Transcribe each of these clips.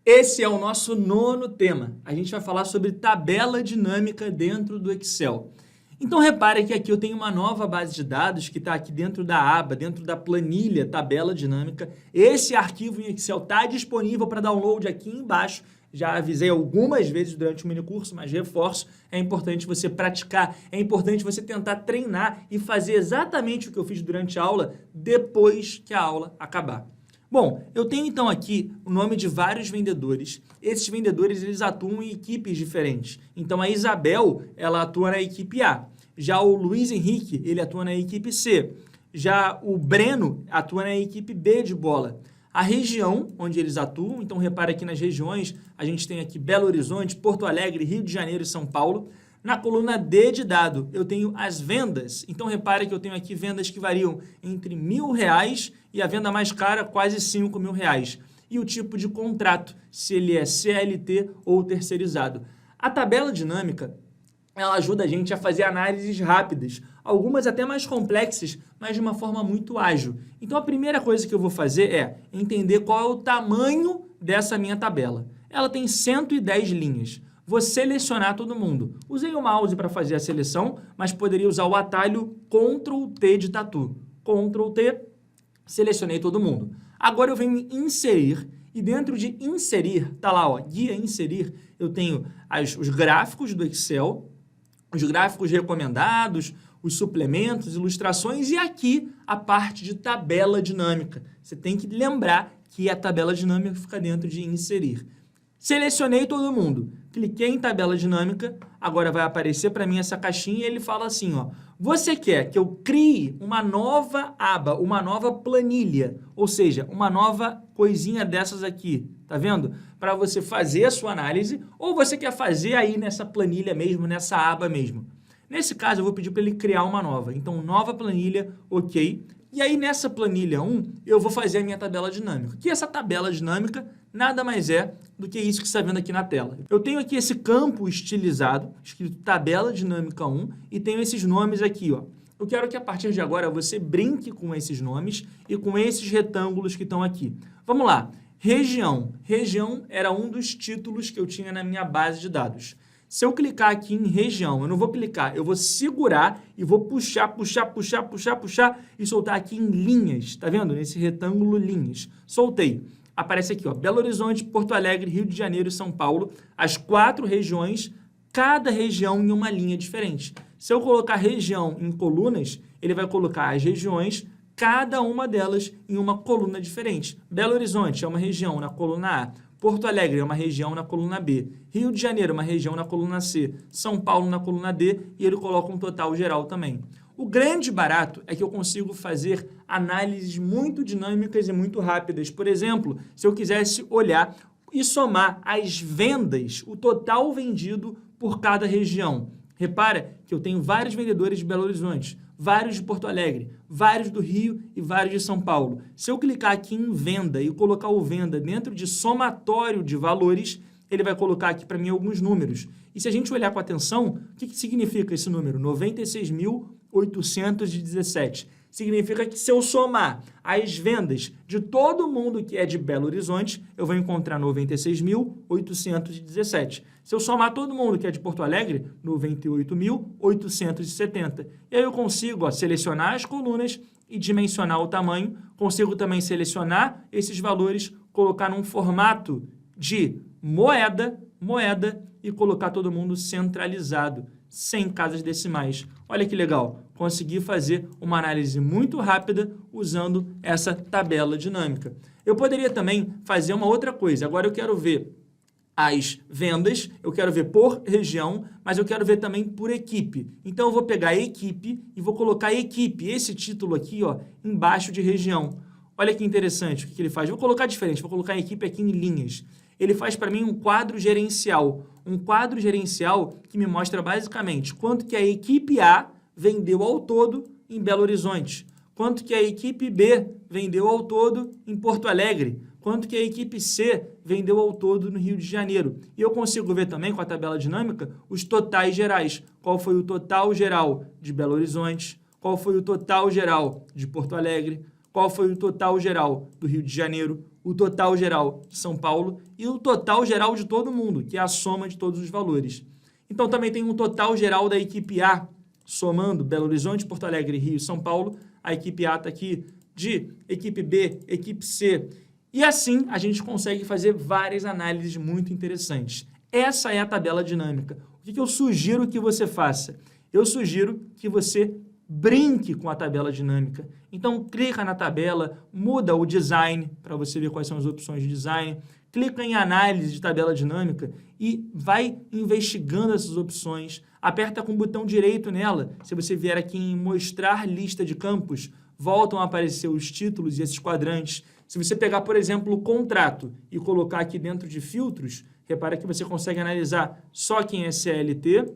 Esse é o nosso nono tema. A gente vai falar sobre tabela dinâmica dentro do Excel. Então, repare que aqui eu tenho uma nova base de dados que está aqui dentro da aba, dentro da planilha tabela dinâmica. Esse arquivo em Excel está disponível para download aqui embaixo. Já avisei algumas vezes durante o minicurso, mas reforço, é importante você praticar, é importante você tentar treinar e fazer exatamente o que eu fiz durante a aula depois que a aula acabar. Bom, eu tenho então aqui o nome de vários vendedores. Esses vendedores, eles atuam em equipes diferentes. Então, a Isabel, ela atua na equipe A. Já o Luiz Henrique, ele atua na equipe C. Já o Breno atua na equipe B de bola. A região onde eles atuam, então repara aqui nas regiões, a gente tem aqui Belo Horizonte, Porto Alegre, Rio de Janeiro e São Paulo. Na coluna D de dado, eu tenho as vendas. Então, repare que eu tenho aqui vendas que variam entre R$1.000 e a venda mais cara, quase R$5.000. E o tipo de contrato, se ele é CLT ou terceirizado. A tabela dinâmica, ela ajuda a gente a fazer análises rápidas, algumas até mais complexas, mas de uma forma muito ágil. Então, a primeira coisa que eu vou fazer é entender qual é o tamanho dessa minha tabela. Ela tem 110 linhas. Vou selecionar todo mundo. Usei o mouse para fazer a seleção, mas poderia usar o atalho Ctrl T de tatu. Ctrl T, selecionei todo mundo. Agora eu venho em inserir, e dentro de inserir, tá lá, ó, guia inserir, eu tenho os gráficos do Excel, os gráficos recomendados, os suplementos, ilustrações, e aqui a parte de tabela dinâmica. Você tem que lembrar que a tabela dinâmica fica dentro de inserir. Selecionei todo mundo, cliquei em tabela dinâmica, agora vai aparecer para mim essa caixinha e ele fala assim, ó, você quer que eu crie uma nova aba, uma nova planilha, ou seja, uma nova coisinha dessas aqui, tá vendo? Para você fazer a sua análise, ou você quer fazer aí nessa planilha mesmo, nessa aba mesmo. Nesse caso, eu vou pedir para ele criar uma nova. Então, nova planilha, ok. E aí, nessa planilha 1, eu vou fazer a minha tabela dinâmica. Que essa tabela dinâmica nada mais é do que isso que você está vendo aqui na tela. Eu tenho aqui esse campo estilizado, escrito tabela dinâmica 1, e tenho esses nomes aqui, ó. Eu quero que a partir de agora você brinque com esses nomes e com esses retângulos que estão aqui. Vamos lá. Região. Região era um dos títulos que eu tinha na minha base de dados. Se eu clicar aqui em região, eu não vou clicar, eu vou segurar e vou puxar e soltar aqui em linhas, tá vendo? Nesse retângulo linhas. Soltei. Aparece aqui, ó, Belo Horizonte, Porto Alegre, Rio de Janeiro e São Paulo, as 4 regiões, cada região em uma linha diferente. Se eu colocar região em colunas, ele vai colocar as regiões, cada uma delas em uma coluna diferente. Belo Horizonte é uma região na coluna A, Porto Alegre é uma região na coluna B, Rio de Janeiro é uma região na coluna C, São Paulo na coluna D e ele coloca um total geral também. O grande barato é que eu consigo fazer análises muito dinâmicas e muito rápidas. Por exemplo, se eu quisesse olhar e somar as vendas, o total vendido por cada região. Repara que eu tenho vários vendedores de Belo Horizonte, vários de Porto Alegre, vários do Rio e vários de São Paulo. Se eu clicar aqui em venda e colocar o venda dentro de somatório de valores, ele vai colocar aqui para mim alguns números. E se a gente olhar com atenção, o que significa esse número? 96.817. Significa que se eu somar as vendas de todo mundo que é de Belo Horizonte, eu vou encontrar 96.817. Se eu somar todo mundo que é de Porto Alegre, 98.870. E aí eu consigo, ó, selecionar as colunas e dimensionar o tamanho. Consigo também selecionar esses valores, colocar num formato de moeda e colocar todo mundo centralizado, sem casas decimais. Olha que legal, consegui fazer uma análise muito rápida usando essa tabela dinâmica. Eu poderia também fazer uma outra coisa. Agora eu quero ver as vendas, eu quero ver por região, mas eu quero ver também por equipe. Então eu vou pegar equipe e vou colocar equipe, esse título aqui, ó, embaixo de região. Olha que interessante o que ele faz. Vou colocar diferente, vou colocar a equipe aqui em linhas. Ele faz para mim um quadro gerencial que me mostra basicamente quanto que a equipe A vendeu ao todo em Belo Horizonte, quanto que a equipe B vendeu ao todo em Porto Alegre, quanto que a equipe C vendeu ao todo no Rio de Janeiro. E eu consigo ver também com a tabela dinâmica os totais gerais. Qual foi o total geral de Belo Horizonte, qual foi o total geral de Porto Alegre, qual foi o total geral do Rio de Janeiro, o total geral de São Paulo e o total geral de todo mundo, que é a soma de todos os valores. Então, também tem um total geral da equipe A, somando Belo Horizonte, Porto Alegre, Rio e São Paulo. A equipe A está aqui de equipe B, equipe C. E assim, a gente consegue fazer várias análises muito interessantes. Essa é a tabela dinâmica. O que eu sugiro que você faça? Eu sugiro que você brinque com a tabela dinâmica. Então, clica na tabela, muda o design para você ver quais são as opções de design, clica em análise de tabela dinâmica e vai investigando essas opções. Aperta com o botão direito nela. Se você vier aqui em mostrar lista de campos, voltam a aparecer os títulos e esses quadrantes. Se você pegar, por exemplo, o contrato e colocar aqui dentro de filtros, repara que você consegue analisar só quem é CLT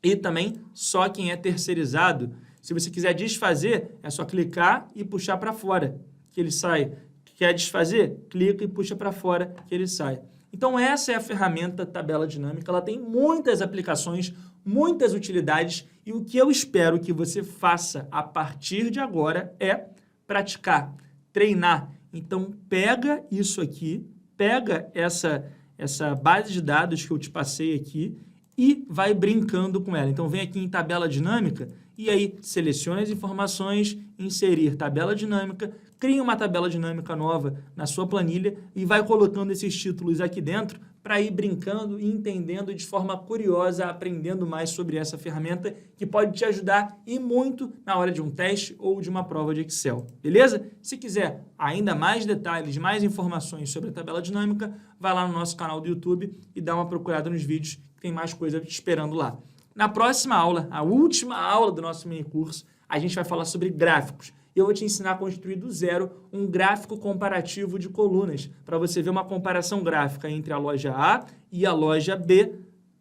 e também só quem é terceirizado. Se você quiser desfazer, é só clicar e puxar para fora, que ele sai. Quer desfazer? Clica e puxa para fora, que ele sai. Então, essa é a ferramenta tabela dinâmica. Ela tem muitas aplicações, muitas utilidades, e o que eu espero que você faça a partir de agora é praticar, treinar. Então, pega isso aqui, pega essa base de dados que eu te passei aqui e vai brincando com ela. Então, vem aqui em tabela dinâmica e aí selecione as informações, inserir tabela dinâmica, crie uma tabela dinâmica nova na sua planilha e vai colocando esses títulos aqui dentro para ir brincando e entendendo de forma curiosa, aprendendo mais sobre essa ferramenta que pode te ajudar e muito na hora de um teste ou de uma prova de Excel, beleza? Se quiser ainda mais detalhes, mais informações sobre a tabela dinâmica, vai lá no nosso canal do YouTube e dá uma procurada nos vídeos, que tem mais coisa te esperando lá. Na próxima aula, a última aula do nosso mini curso, a gente vai falar sobre gráficos. Eu vou te ensinar a construir do zero um gráfico comparativo de colunas, para você ver uma comparação gráfica entre a loja A e a loja B,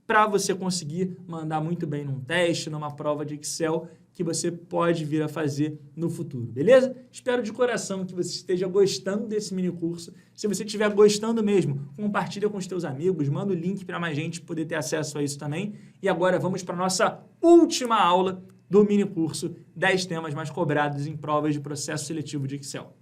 para você conseguir mandar muito bem num teste, numa prova de Excel, que você pode vir a fazer no futuro, beleza? Espero de coração que você esteja gostando desse mini curso. Se você estiver gostando mesmo, compartilha com os teus amigos, manda o link para mais gente poder ter acesso a isso também. E agora vamos para a nossa última aula do mini curso 10 temas mais cobrados em provas de processo seletivo de Excel.